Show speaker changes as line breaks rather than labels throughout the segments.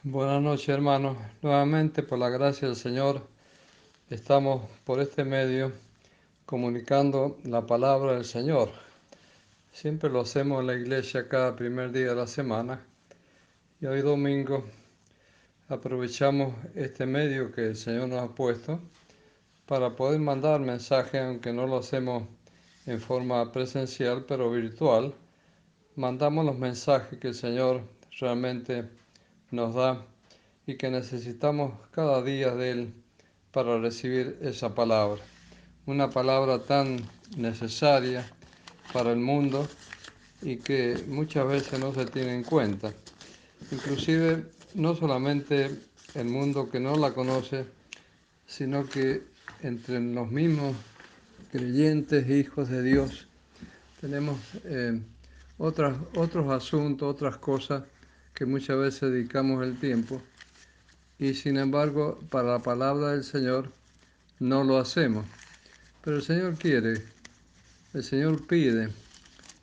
Buenas noches, hermanos. Nuevamente, por la gracia del Señor, estamos por este medio comunicando la palabra del Señor. Siempre lo hacemos en la iglesia cada primer día de la semana y hoy domingo aprovechamos este medio que el Señor nos ha puesto para poder mandar mensajes, aunque no lo hacemos en forma presencial, pero virtual. Mandamos los mensajes que el Señor realmente nos da y que necesitamos cada día de Él para recibir esa palabra. Una palabra tan necesaria para el mundo y que muchas veces no se tiene en cuenta. Inclusive no solamente el mundo que no la conoce, sino que entre los mismos creyentes, hijos de Dios, tenemos otros asuntos, otras cosas que muchas veces dedicamos el tiempo y sin embargo para la palabra del Señor no lo hacemos. Pero el Señor quiere, el Señor pide,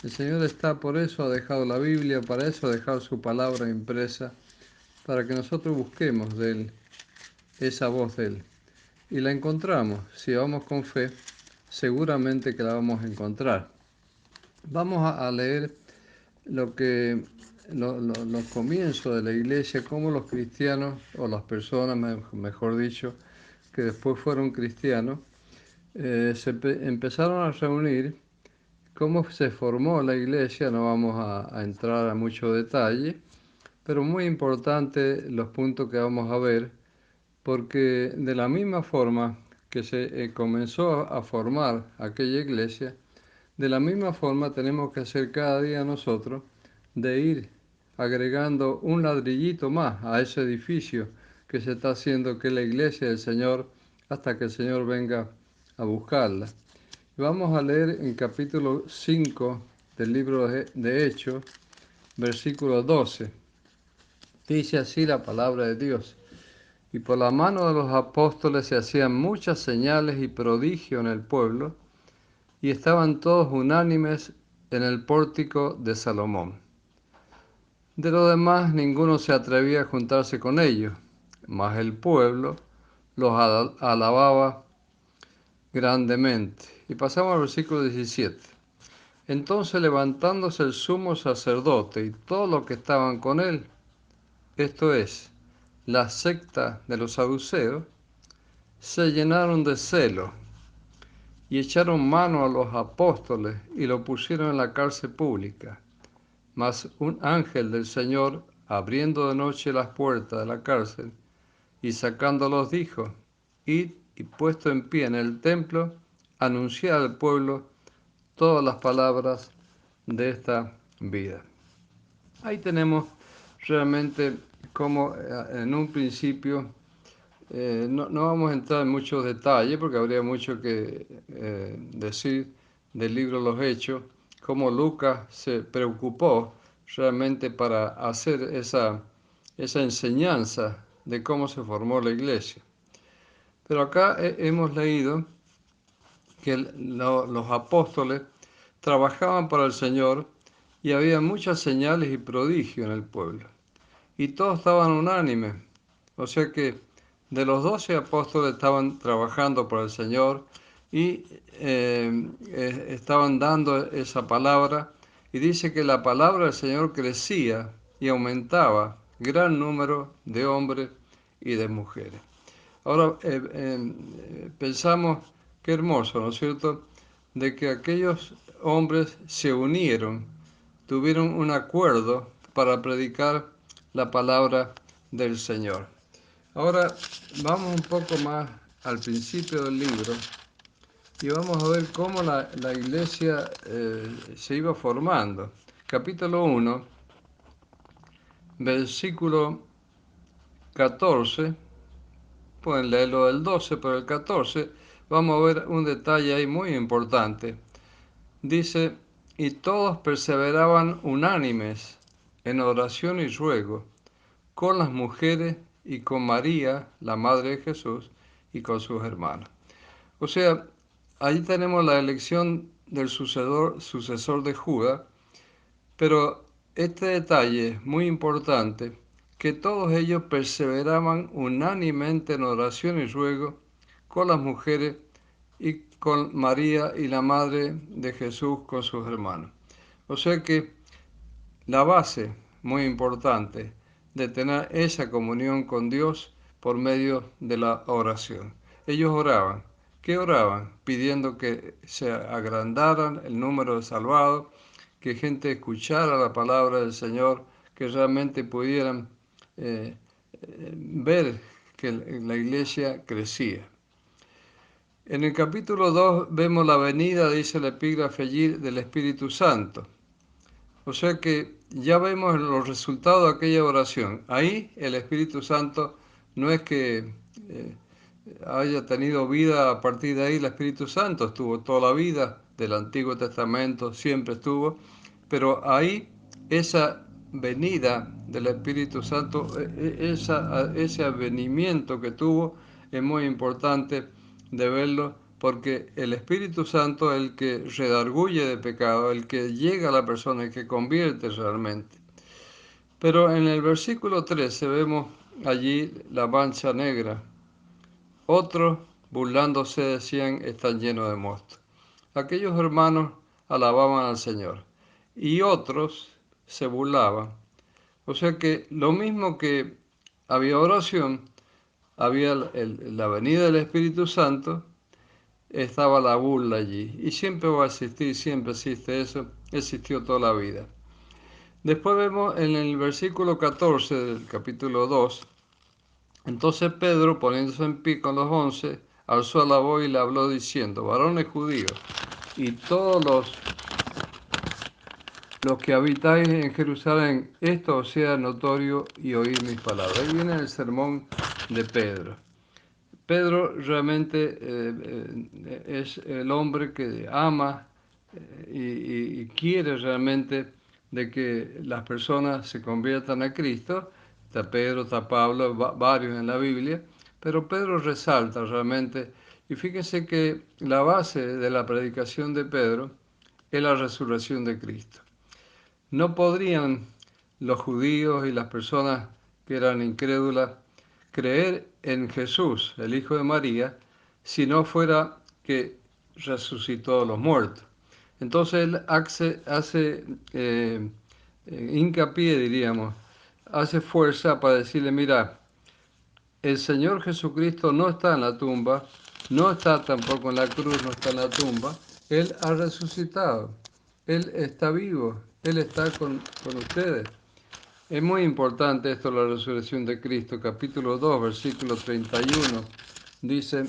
el Señor está, por eso ha dejado la Biblia, para eso ha dejado su palabra impresa, para que nosotros busquemos de Él, esa voz de Él. Y la encontramos, si vamos con fe, seguramente que la vamos a encontrar. Vamos a leer los comienzos de la iglesia, cómo los cristianos, o las personas, mejor dicho, que después fueron cristianos, empezaron a reunir, cómo se formó la iglesia. No vamos a entrar a mucho detalle, pero muy importante los puntos que vamos a ver, porque de la misma forma que se comenzó a formar aquella iglesia, de la misma forma tenemos que hacer cada día nosotros, de ir agregando un ladrillito más a ese edificio que se está haciendo, que es la iglesia del Señor, hasta que el Señor venga a buscarla. Vamos a leer en capítulo 5 del libro de Hechos, versículo 12. Dice así la palabra de Dios: y por la mano de los apóstoles se hacían muchas señales y prodigios en el pueblo, y estaban todos unánimes en el pórtico de Salomón. De lo demás, ninguno se atrevía a juntarse con ellos, mas el pueblo los alababa grandemente. Y pasamos al versículo 17. Entonces, levantándose el sumo sacerdote y todos los que estaban con él, esto es, la secta de los saduceos, se llenaron de celo y echaron mano a los apóstoles y lo pusieron en la cárcel pública. Mas un ángel del Señor, abriendo de noche las puertas de la cárcel y sacándolos, dijo: id y puesto en pie en el templo, anunciad al pueblo todas las palabras de esta vida. Ahí tenemos realmente como en un principio, no vamos a entrar en muchos detalles porque habría mucho que decir del libro de los Hechos, cómo Lucas se preocupó realmente para hacer esa enseñanza de cómo se formó la iglesia. Pero acá hemos leído que los apóstoles trabajaban para el Señor y había muchas señales y prodigios en el pueblo. Y todos estaban unánimes. O sea que de los 12 apóstoles estaban trabajando para el Señor y estaban dando esa palabra. Y dice que la palabra del Señor crecía y aumentaba gran número de hombres y de mujeres. Ahora pensamos, qué hermoso, ¿no es cierto?, de que aquellos hombres se unieron, tuvieron un acuerdo para predicar la palabra del Señor. Ahora vamos un poco más al principio del libro y vamos a ver cómo la iglesia se iba formando. Capítulo 1, versículo 14. Pueden leerlo del 12, pero el 14 vamos a ver un detalle ahí muy importante. Dice: y todos perseveraban unánimes en oración y ruego, con las mujeres y con María, la madre de Jesús, y con sus hermanos. O sea, ahí tenemos la elección del sucesor de Judas, pero este detalle es muy importante, que todos ellos perseveraban unánimemente en oración y ruego con las mujeres y con María y la madre de Jesús con sus hermanos. O sea que la base muy importante de tener esa comunión con Dios por medio de la oración. Ellos oraban. ¿Qué oraban? Pidiendo que se agrandaran el número de salvados, que gente escuchara la palabra del Señor, que realmente pudieran eh, ver que la iglesia crecía. En el capítulo 2 vemos la venida, dice el epígrafe allí, del Espíritu Santo. O sea que ya vemos los resultados de aquella oración. Ahí el Espíritu Santo no es que eh, haya tenido vida a partir de ahí, el Espíritu Santo estuvo toda la vida del Antiguo Testamento, siempre estuvo, pero ahí esa venida del Espíritu Santo, ese avenimiento que tuvo es muy importante de verlo, porque el Espíritu Santo es el que redarguye de pecado, el que llega a la persona, el que convierte realmente. Pero en el versículo 13 vemos allí la mancha negra. Otros, burlándose, decían, están llenos de mosto. Aquellos hermanos alababan al Señor y otros se burlaban. O sea que lo mismo que había oración, había la venida del Espíritu Santo, estaba la burla allí. Y siempre va a existir, siempre existe eso, existió toda la vida. Después vemos en el versículo 14 del capítulo 2, entonces Pedro, poniéndose en pie con los 11, alzó la voz y le habló diciendo, varones judíos y todos los que habitáis en Jerusalén, esto os sea notorio y oíd mis palabras. Ahí viene el sermón de Pedro. Pedro realmente es el hombre que ama y quiere realmente de que las personas se conviertan a Cristo. Está Pedro, está Pablo, varios en la Biblia, pero Pedro resalta realmente, y fíjense que la base de la predicación de Pedro es la resurrección de Cristo. No podrían los judíos y las personas que eran incrédulas creer en Jesús, el Hijo de María, si no fuera que resucitó a los muertos. Entonces él hace hincapié, diríamos, hace fuerza para decirle, mira, el Señor Jesucristo no está en la tumba, no está tampoco en la cruz, no está en la tumba, Él ha resucitado, Él está vivo, Él está con ustedes. Es muy importante esto, la resurrección de Cristo. Capítulo 2, versículo 31, dice,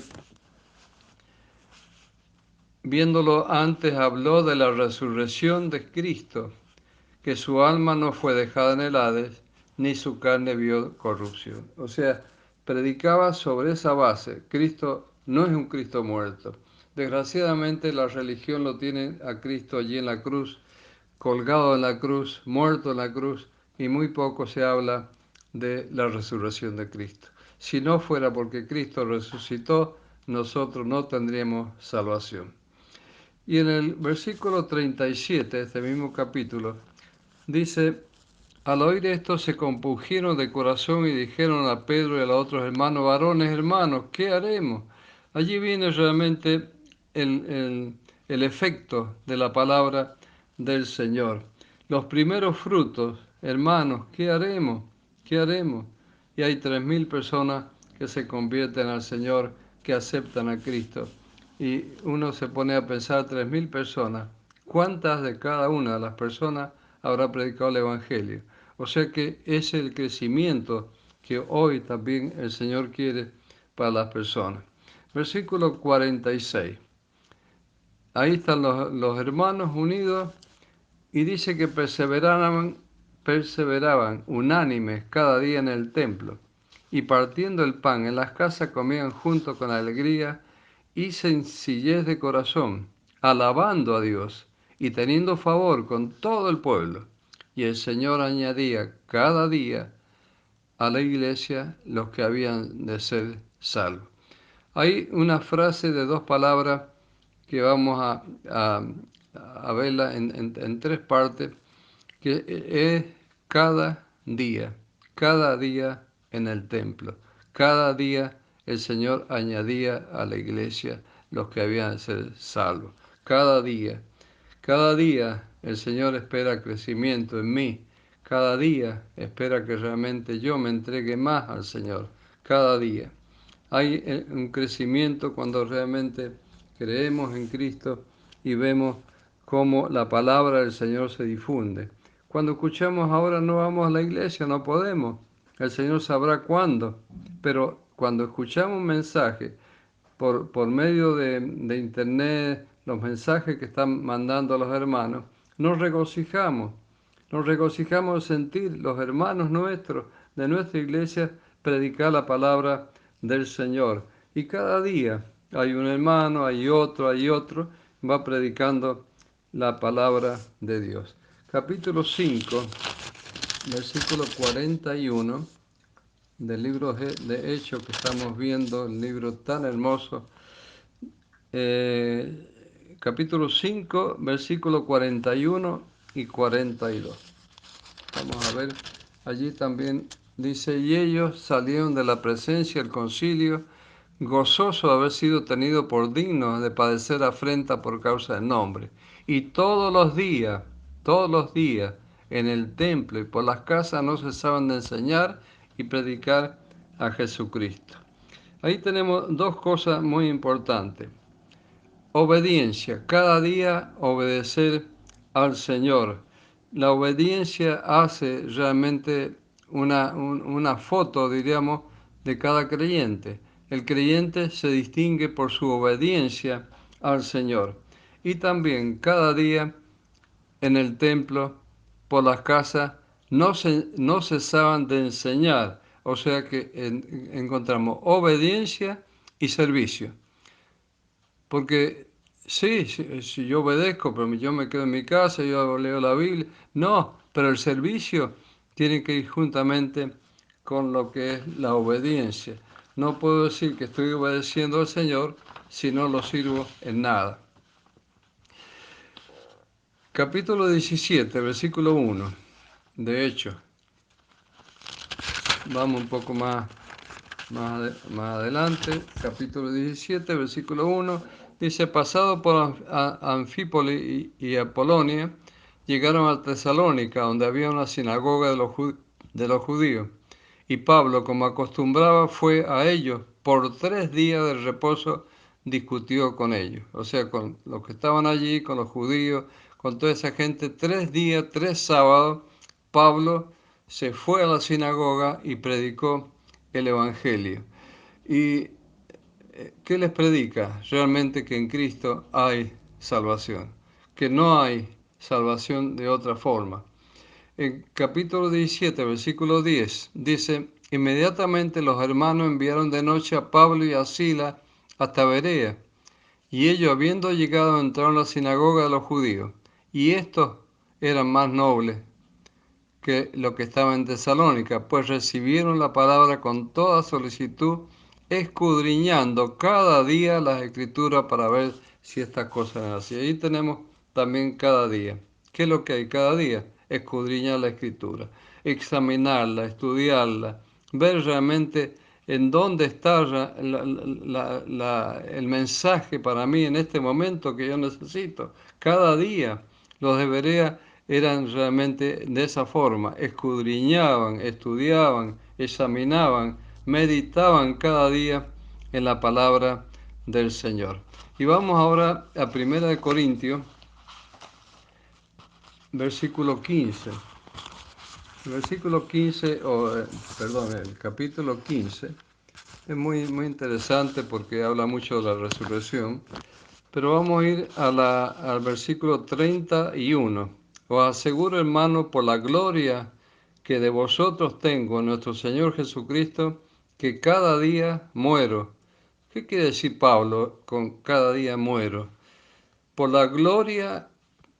viéndolo antes habló de la resurrección de Cristo, que su alma no fue dejada en el Hades, ni su carne vio corrupción. O sea, predicaba sobre esa base. Cristo no es un Cristo muerto. Desgraciadamente la religión lo tiene a Cristo allí en la cruz, colgado en la cruz, muerto en la cruz, y muy poco se habla de la resurrección de Cristo. Si no fuera porque Cristo resucitó, nosotros no tendríamos salvación. Y en el versículo 37 de este mismo capítulo, dice, al oír esto se compungieron de corazón y dijeron a Pedro y a los otros hermanos, varones hermanos, ¿qué haremos? Allí viene realmente el efecto de la palabra del Señor. Los primeros frutos, hermanos, ¿qué haremos? ¿Qué haremos? Y hay 3.000 personas que se convierten al Señor, que aceptan a Cristo. Y uno se pone a pensar, 3.000 personas, ¿cuántas de cada una de las personas habrá predicado el Evangelio? O sea que es el crecimiento que hoy también el Señor quiere para las personas. Versículo 46. Ahí están los hermanos unidos y dice que perseveraban unánimes cada día en el templo y partiendo el pan en las casas comían junto con alegría y sencillez de corazón, alabando a Dios y teniendo favor con todo el pueblo. Y el Señor añadía cada día a la iglesia los que habían de ser salvos. Hay una frase de dos palabras que vamos a verla en tres partes, que es cada día. cada día en el templo. Cada día el Señor añadía a la iglesia los que habían de ser salvos. Cada día el Señor espera crecimiento en mí. Cada día espera que realmente yo me entregue más al Señor. Cada día. Hay un crecimiento cuando realmente creemos en Cristo y vemos cómo la palabra del Señor se difunde. Cuando escuchamos ahora no vamos a la iglesia, no podemos. El Señor sabrá cuándo. Pero cuando escuchamos un mensaje por medio de internet, los mensajes que están mandando los hermanos, nos regocijamos. Nos regocijamos de sentir los hermanos nuestros de nuestra iglesia predicar la palabra del Señor. Y cada día hay un hermano, hay otro, va predicando la palabra de Dios. Capítulo 5, versículo 41 del libro de Hechos que estamos viendo, el libro tan hermoso. Capítulo 5, versículo 41 y 42. Vamos a ver, allí también dice, y ellos salieron de la presencia del concilio, gozosos de haber sido tenidos por dignos de padecer afrenta por causa del nombre. Y todos los días, en el templo y por las casas no cesaban de enseñar y predicar a Jesucristo. Ahí tenemos dos cosas muy importantes. Obediencia, cada día obedecer al Señor. La obediencia hace realmente una foto, diríamos, de cada creyente. El creyente se distingue por su obediencia al Señor. Y también cada día en el templo, por las casas, no cesaban de enseñar. O sea que encontramos obediencia y servicio. Porque sí, si yo obedezco, pero yo me quedo en mi casa, yo leo la Biblia. No, pero el servicio tiene que ir juntamente con lo que es la obediencia. No puedo decir que estoy obedeciendo al Señor si no lo sirvo en nada. Capítulo 17, versículo 1. De hecho, vamos un poco más adelante. Capítulo 17, versículo 1. Dice, pasado por Anfípolis y Apolonia, llegaron a Tesalónica, donde había una sinagoga de los judíos. Y Pablo, como acostumbraba, fue a ellos. Por 3 días de reposo discutió con ellos. O sea, con los que estaban allí, con los judíos, con toda esa gente. 3 días, 3 sábados, Pablo se fue a la sinagoga y predicó el Evangelio. ¿Y qué les predica? Realmente que en Cristo hay salvación, que no hay salvación de otra forma. En capítulo 17, versículo 10, dice, inmediatamente los hermanos enviaron de noche a Pablo y a Sila hasta Berea, y ellos habiendo llegado entraron a la sinagoga de los judíos, y estos eran más nobles que lo que estaba en Tesalónica, pues recibieron la palabra con toda solicitud, escudriñando cada día las escrituras para ver si estas cosas eran así. Ahí tenemos también cada día. ¿Qué es lo que hay cada día? Escudriñar la escritura, examinarla, estudiarla, ver realmente en dónde está el mensaje para mí en este momento que yo necesito. Cada día los debería eran realmente de esa forma, escudriñaban, estudiaban, examinaban, meditaban cada día en la palabra del Señor. Y vamos ahora a 1 Corintios, versículo 15. El capítulo 15 es muy interesante porque habla mucho de la resurrección, pero vamos a ir al versículo 31. Os aseguro, hermano, por la gloria que de vosotros tengo en nuestro Señor Jesucristo, que cada día muero. ¿Qué quiere decir Pablo con cada día muero? Por la gloria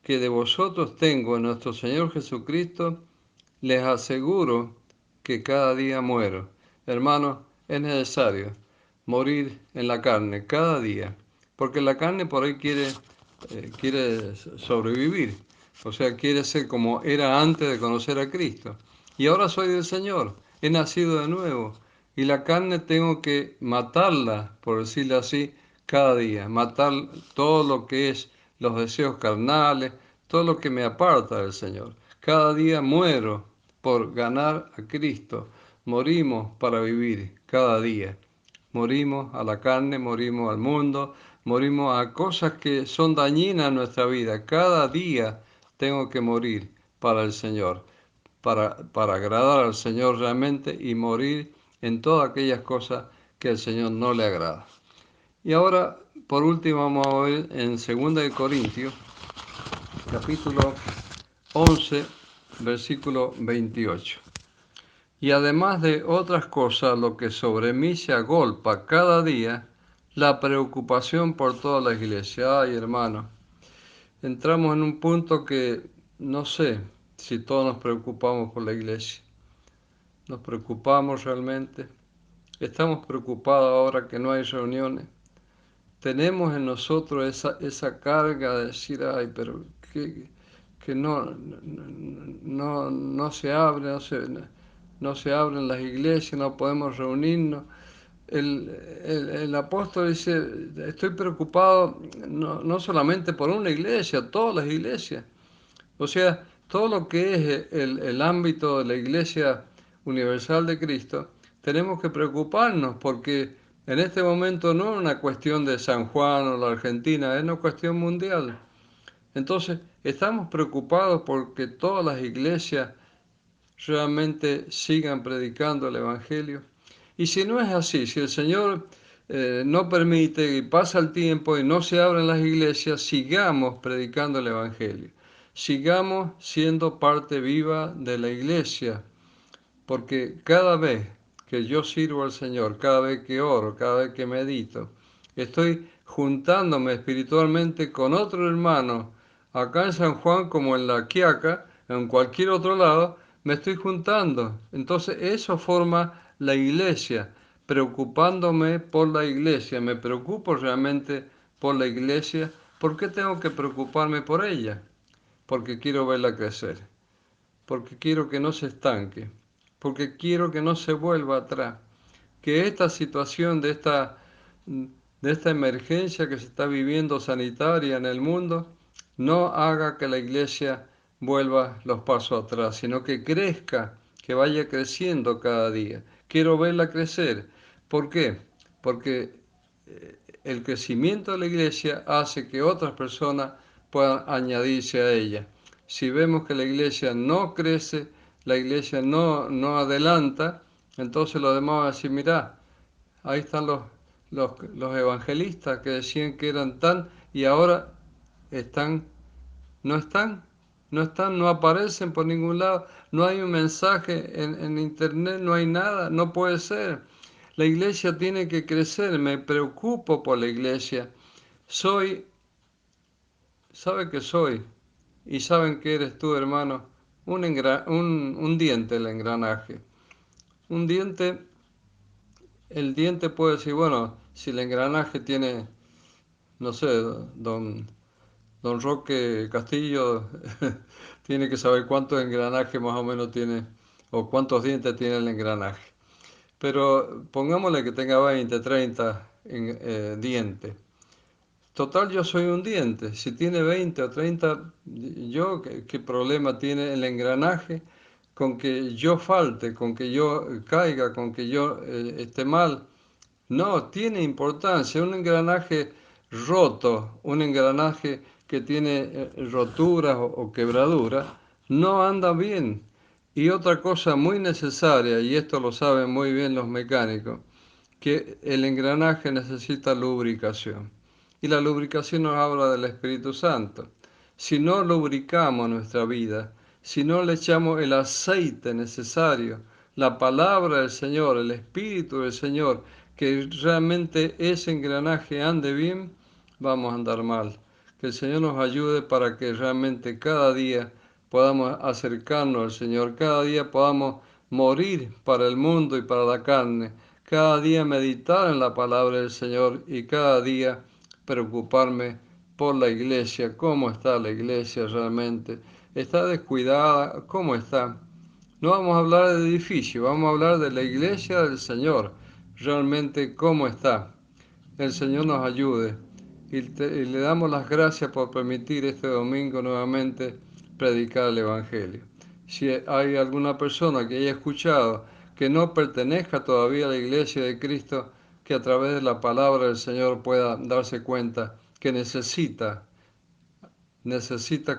que de vosotros tengo en nuestro Señor Jesucristo, les aseguro que cada día muero. Hermanos, es necesario morir en la carne cada día, porque la carne por ahí quiere sobrevivir, o sea, quiere ser como era antes de conocer a Cristo. Y ahora soy del Señor, he nacido de nuevo. Y la carne tengo que matarla, por decirlo así, cada día. Matar todo lo que es los deseos carnales, todo lo que me aparta del Señor. Cada día muero por ganar a Cristo. Morimos para vivir cada día. Morimos a la carne, morimos al mundo, morimos a cosas que son dañinas en nuestra vida. Cada día tengo que morir para el Señor, para agradar al Señor realmente y morir en todas aquellas cosas que al Señor no le agrada. Y ahora, por último, vamos a ver en 2 Corintios, capítulo 11, versículo 28. Y además de otras cosas, lo que sobre mí se agolpa cada día, la preocupación por toda la iglesia. Ay, hermano, entramos en un punto que no sé si todos nos preocupamos por la iglesia. ¿Nos preocupamos realmente? ¿Estamos preocupados ahora que no hay reuniones? Tenemos en nosotros esa carga de decir, ay, pero que no se abre, no se abren las iglesias, no podemos reunirnos. El apóstol dice, estoy preocupado no solamente por una iglesia, todas las iglesias. O sea, todo lo que es el ámbito de la Iglesia Universal de Cristo, tenemos que preocuparnos porque en este momento no es una cuestión de San Juan o la Argentina, es una cuestión mundial. Entonces, estamos preocupados porque todas las iglesias realmente sigan predicando el Evangelio. Y si no es así, si el Señor no permite y pasa el tiempo y no se abren las iglesias, sigamos predicando el Evangelio. Sigamos siendo parte viva de la iglesia, porque cada vez que yo sirvo al Señor, cada vez que oro, cada vez que medito, estoy juntándome espiritualmente con otro hermano, acá en San Juan como en La Quiaca, en cualquier otro lado, me estoy juntando. Entonces eso forma la iglesia, preocupándome por la iglesia. Me preocupo realmente por la iglesia. ¿Por qué tengo que preocuparme por ella? Porque quiero verla crecer, porque quiero que no se estanque, porque quiero que no se vuelva atrás, que esta situación de esta emergencia que se está viviendo sanitaria en el mundo no haga que la iglesia vuelva los pasos atrás, sino que crezca, que vaya creciendo cada día. Quiero verla crecer. ¿Por qué? Porque el crecimiento de la iglesia hace que otras personas puedan añadirse a ella. Si vemos que la iglesia no crece, la iglesia no adelanta, entonces los demás van a decir, mirá, ahí están los evangelistas que decían que eran tan y ahora están, no están, no están, no aparecen por ningún lado, no hay un mensaje en internet, no hay nada, no puede ser. La iglesia tiene que crecer, me preocupo por la iglesia. Soy, ¿sabe que soy? Y saben que eres tú, hermano, un diente el engranaje. Un diente, el diente puede decir, bueno, si el engranaje tiene, no sé, don Roque Castillo tiene que saber cuántos engranajes más o menos tiene, o cuántos dientes tiene el engranaje. Pero pongámosle que tenga 20, 30 dientes. Total, yo soy un diente. Si tiene 20 o 30, yo, ¿qué problema tiene el engranaje con que yo falte, con que yo caiga, con que yo esté mal? No, tiene importancia. Un engranaje roto, un engranaje que tiene roturas o quebraduras, no anda bien. Y otra cosa muy necesaria, y esto lo saben muy bien los mecánicos, que el engranaje necesita lubricación. Y la lubricación nos habla del Espíritu Santo. Si no lubricamos nuestra vida, si no le echamos el aceite necesario, la palabra del Señor, el Espíritu del Señor, que realmente ese engranaje ande bien, vamos a andar mal. Que el Señor nos ayude para que realmente cada día podamos acercarnos al Señor, cada día podamos morir para el mundo y para la carne, cada día meditar en la palabra del Señor y cada día preocuparme por la iglesia, cómo está la iglesia realmente, está descuidada, cómo está. No vamos a hablar del edificio, vamos a hablar de la iglesia del Señor, realmente cómo está. El Señor nos ayude y le damos las gracias por permitir este domingo nuevamente predicar el Evangelio. Si hay alguna persona que haya escuchado que no pertenezca todavía a la iglesia de Cristo, que a través de la palabra del Señor pueda darse cuenta que necesita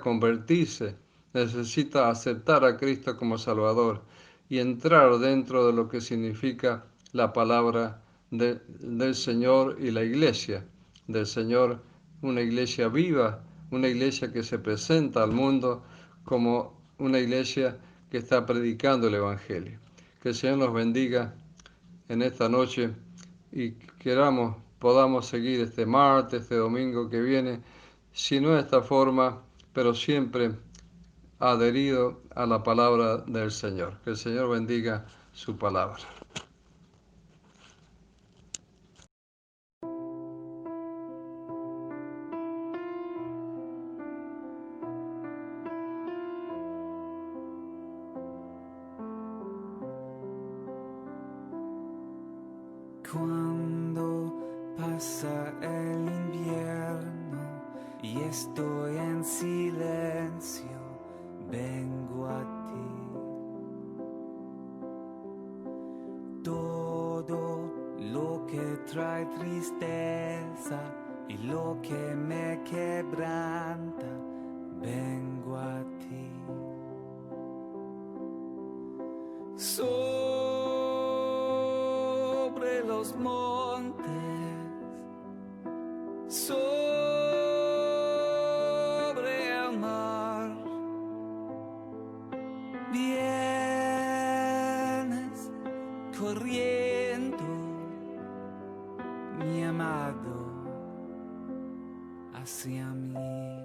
convertirse, necesita aceptar a Cristo como Salvador y entrar dentro de lo que significa la palabra del Señor y la iglesia del Señor, una iglesia viva, una iglesia que se presenta al mundo como una iglesia que está predicando el Evangelio. Que el Señor nos bendiga en esta noche y podamos seguir este martes, este domingo que viene, si no de esta forma, pero siempre adherido a la palabra del Señor. Que el Señor bendiga su palabra.
Cuando pasa el invierno y estoy en silencio, vengo a ti. Todo lo que trae tristeza y lo que me quebranta, vengo a ti. Sobre los montes, sobre el mar, vienes corriendo, mi amado, hacia mí.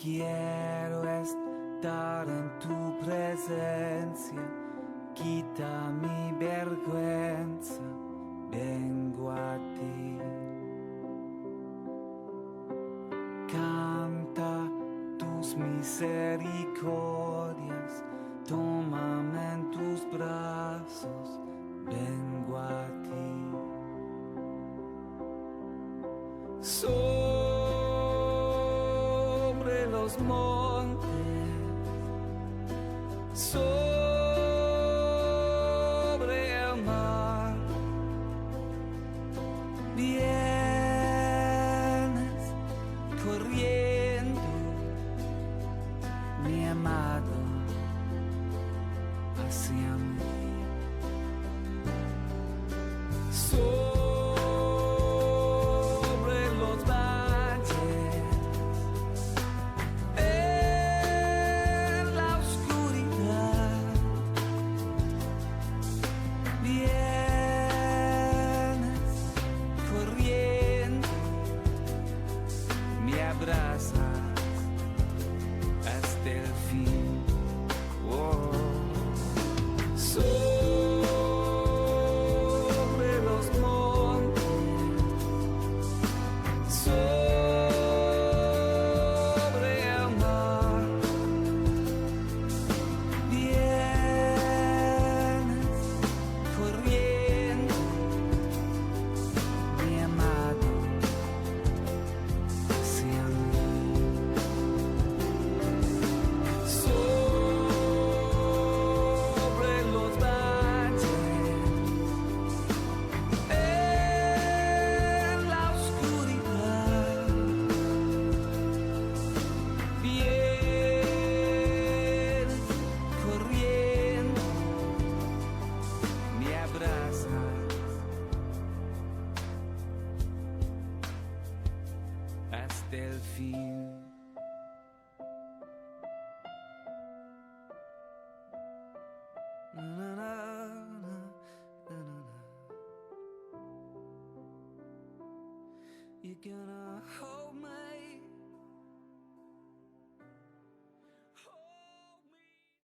Quiero estar en tu presencia, quita mi vergüenza, vengo a ti. Canta tus misericordias, tómame en tus brazos, vengo a ti. Sobre los montes, sobre el mar, vienes corriendo, mi amado, hacia mí. Sobre los valles, en la oscuridad, vienes corriendo, me abrazas hasta el fin. Oh. Sobre los montes, sobre el mar, vienes corriendo, mi amado, hacia mí. Sobre los valles, en la oscuridad, vienes corriendo, me abrazas hasta el fin. Na, na, na, na, na, na. You're gonna